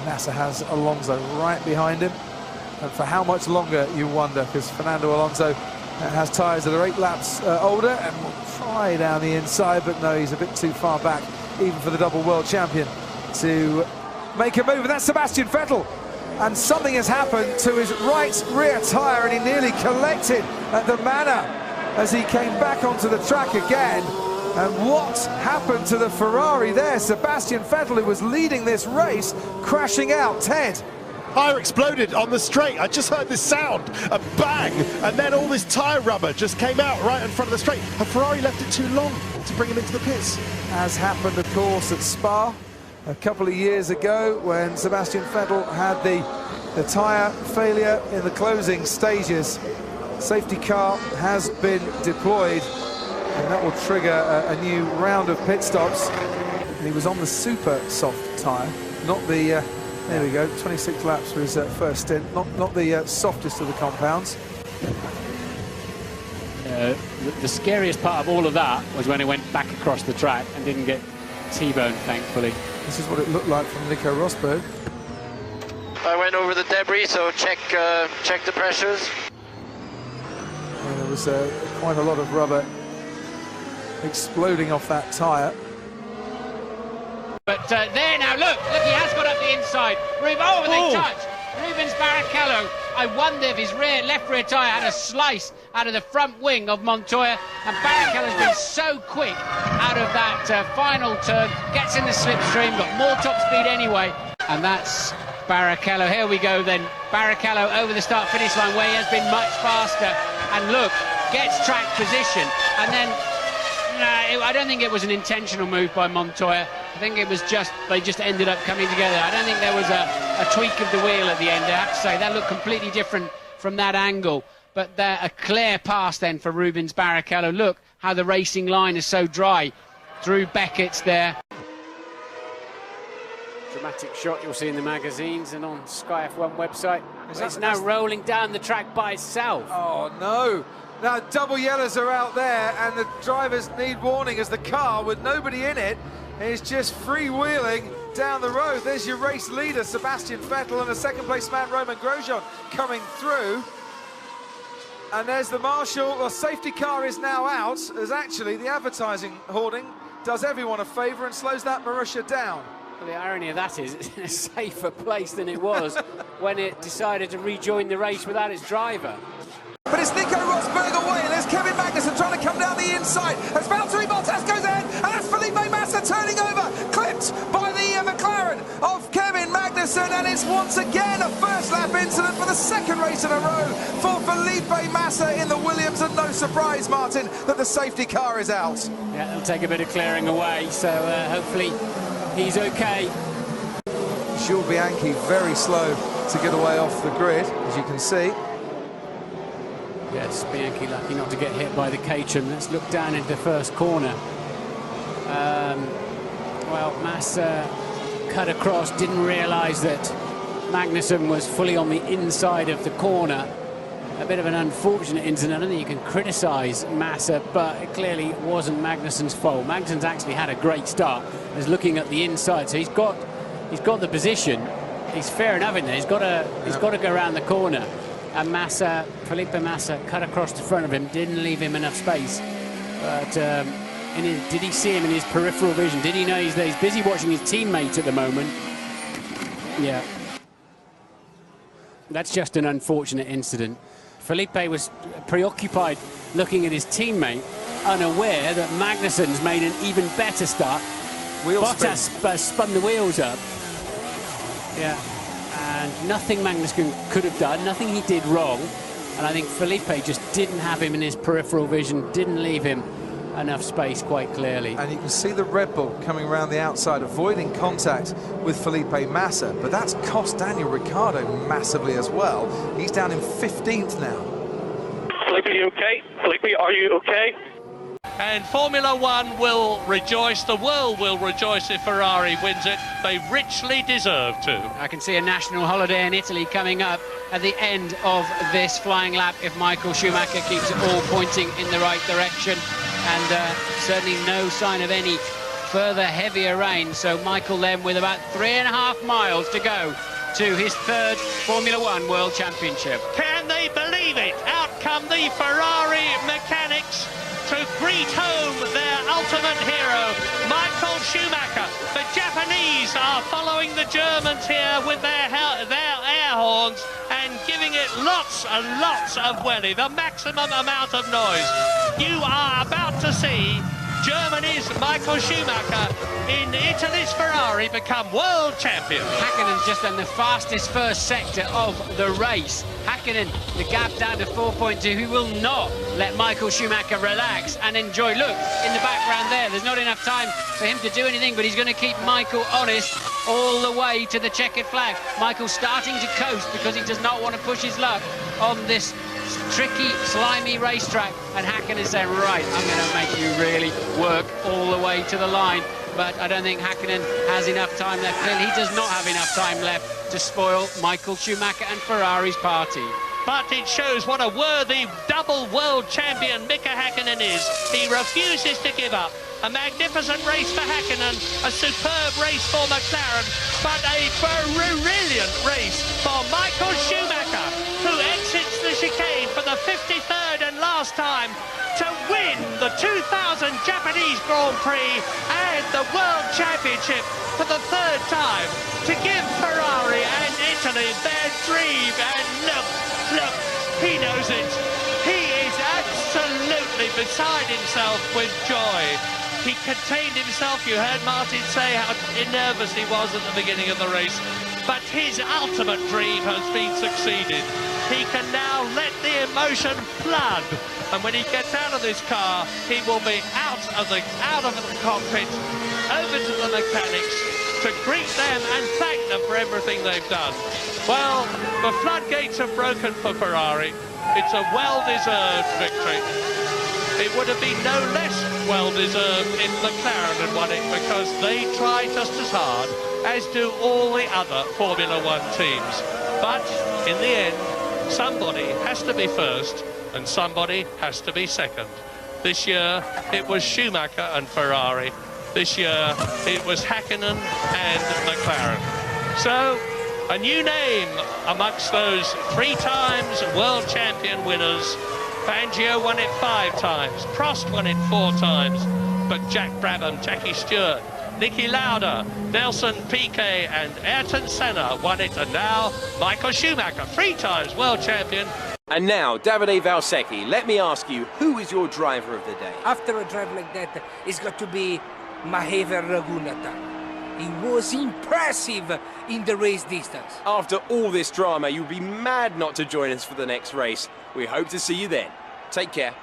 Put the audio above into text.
Massa has Alonso right behind him. And for how much longer, you wonder, because Fernando Alonso has tyres that are 8 laps older and will try down the inside, but no, he's a bit too far back, even for the double world champion, to make a move. And that's Sebastian Vettel. And something has happened to his right rear tyre, and he nearly collected at the manor as he came back onto the track again. And what happened to the Ferrari there? Sebastian Vettel, who was leading this race, crashing out. Ted. Tyre exploded on the straight. I just heard this sound, a bang, and then all this tyre rubber just came out right in front of the straight. And Ferrari left it too long to bring him into the pits. As happened, of course, at Spa a couple of years ago when Sebastian Vettel had the tyre failure in the closing stages. Safety car has been deployed, and that will trigger a new round of pit stops. And he was on the super soft tyre, not the there we go, 26 laps for his first stint, not the softest of the compounds. The scariest part of all of that was when he went back across the track and didn't get T-boned, thankfully. This is what it looked like from Nico Rosberg. I went over the debris, so check the pressures. And there was quite a lot of rubber exploding off that tyre. But there now, look, he has got up the inside. They touch. Rubens Barrichello. I wonder if his left rear tyre had a slice out of the front wing of Montoya, and Barrichello's been so quick out of that final turn, gets in the slipstream, got more top speed anyway, and that's Barrichello. Here we go then, Barrichello over the start-finish line where he has been much faster, and look, gets track position, and then I don't think it was an intentional move by Montoya. I think it was they just ended up coming together. I don't think there was a tweak of the wheel at the end. I have to say that looked completely different from that angle. But a clear pass then for Rubens Barrichello. Look how the racing line is so dry through Beckett's there. Dramatic shot you'll see in the magazines and on Sky F1 website. It's now rolling down the track by itself. Oh no! Now double yellows are out there, and the drivers need warning as the car with nobody in it is just freewheeling down the road. There's your race leader, Sebastian Vettel, and a second place man, Romain Grosjean, coming through. And there's the marshal. The safety car is now out, as actually the advertising hoarding does everyone a favour and slows that Marussia down. Well, the irony of that is it's in a safer place than it was when it decided to rejoin the race without its driver. But it's Nico Rosberg away, and there's Kevin Magnussen trying to come down the inside as Valtteri Bottas goes in, and that's Felipe Massa turning over, clipped by the McLaren of Kevin Magnussen, and it's once again a first lap incident for the second race in a row for Felipe Massa in the Williams, and no surprise, Martin, that the safety car is out. Yeah, it'll take a bit of clearing away, so hopefully he's okay. Jules Bianchi very slow to get away off the grid, as you can see. Yes, Bianchi lucky not to get hit by the Caterham. Let's look down into the first corner. Well, Massa cut across, didn't realise that Magnussen was fully on the inside of the corner. A bit of an unfortunate incident. I don't think you can criticise Massa, but it clearly wasn't Magnussen's fault. Magnussen's actually had a great start. He's looking at the inside, so he's got the position. He's fair enough in there. He's got to go around the corner. And Massa, Felipe Massa, cut across the front of him, didn't leave him enough space. But did he see him in his peripheral vision? Did he know he's there? He's busy watching his teammate at the moment. Yeah. That's just an unfortunate incident. Felipe was preoccupied looking at his teammate, unaware that Magnussen's made an even better start. Bottas spun the wheels up. Yeah. And nothing Magnussen could have done, nothing he did wrong. And I think Felipe just didn't have him in his peripheral vision, didn't leave him enough space quite clearly. And you can see the Red Bull coming around the outside, avoiding contact with Felipe Massa. But that's cost Daniel Ricciardo massively as well. He's down in 15th now. Felipe, are you okay? Felipe, are you okay? And Formula One will rejoice, the world will rejoice if Ferrari wins it. They richly deserve to. I can see a national holiday in Italy coming up at the end of this flying lap if Michael Schumacher keeps it all pointing in the right direction. And certainly no sign of any further heavier rain. So Michael then with about 3.5 miles to go to his third Formula One World Championship. Can they believe it? Out come the Ferrari mechanics to greet home their ultimate hero, Michael Schumacher. The Japanese are following the Germans here with their air horns and giving it lots and lots of welly, the maximum amount of noise. You are about to see Germany's Michael Schumacher in Italy's Ferrari become world champion. Häkkänen's just done the fastest first sector of the race. Häkkänen, the gap down to 4.2. He will not let Michael Schumacher relax and enjoy. Look, in the background there's not enough time for him to do anything, but he's going to keep Michael honest all the way to the checkered flag. Michael starting to coast because he does not want to push his luck on this tricky, slimy racetrack, and Häkkänen saying, right, I'm going to make you really work all the way to the line. But I don't think Häkkänen has enough time left. Clearly, he does not have enough time left to spoil Michael Schumacher and Ferrari's party. But it shows what a worthy double world champion Mika Häkkinen is. He refuses to give up. A magnificent race for Häkkinen, a superb race for McLaren, but a brilliant race for Michael Schumacher, who exits the chicane for the 53rd and last time to win the 2000 Japanese Grand Prix and the World Championship for the third time, to give Ferrari and Italy their dream. And look, he knows it. He is absolutely beside himself with joy. He contained himself. You heard Martin say how nervous he was at the beginning of the race, but his ultimate dream has been succeeded. He can now let the emotion flood, and when he gets out of this car, he will be out of the cockpit, over to the mechanics to greet them and thank them for everything they've done. Well, the floodgates have broken for Ferrari. It's a well-deserved victory. It would have been no less well-deserved if McLaren had won it, because they try just as hard as do all the other Formula One teams. But in the end, somebody has to be first and somebody has to be second. This year, it was Schumacher and Ferrari. This year, it was Häkkinen and McLaren. So, a new name amongst those 3 times world champion winners. Fangio won it 5 times, Prost won it 4 times, but Jack Brabham, Jackie Stewart, Niki Lauda, Nelson Piquet and Ayrton Senna won it, and now Michael Schumacher, 3 times world champion. And now, Davide Valsecchi, let me ask you, who is your driver of the day? After a drive like that, it's got to be Mahever Raghunathan. He was impressive in the race distance. After all this drama, you'll be mad not to join us for the next race. We hope to see you then. Take care.